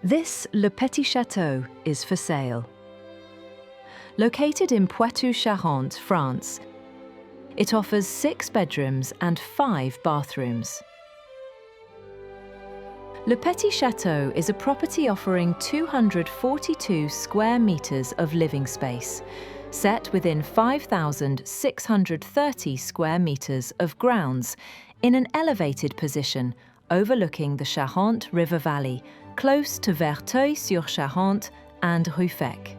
This Le Petit Château is for sale. Located in Poitou, Charentes, France, it offers 6 bedrooms and 5 bathrooms. Le Petit Château is a property offering 242 square metres of living space, set within 5,630 square metres of grounds, in an elevated position overlooking the Charente River valley, close to Verteuil-sur-Charente and Ruffec.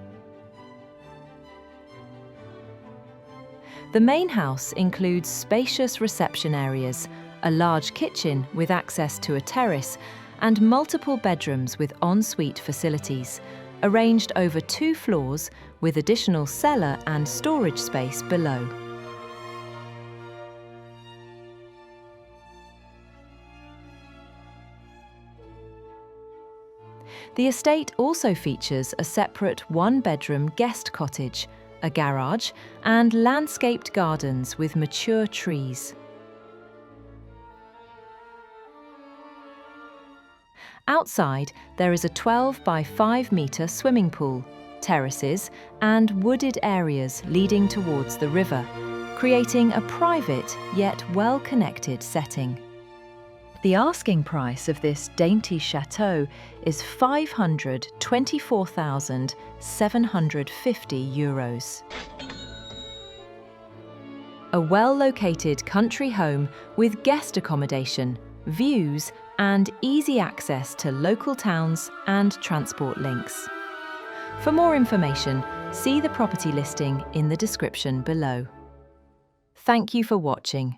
The main house includes spacious reception areas, a large kitchen with access to a terrace, and multiple bedrooms with en-suite facilities, arranged over 2 floors with additional cellar and storage space below. The estate also features a separate 1-bedroom guest cottage, a garage, and landscaped gardens with mature trees. Outside, there is a 12 by 5 metre swimming pool, terraces, and wooded areas leading towards the river, creating a private yet well-connected setting. The asking price of this dainty chateau is €524,750. A well-located country home with guest accommodation, views, and easy access to local towns and transport links. For more information, see the property listing in the description below. Thank you for watching.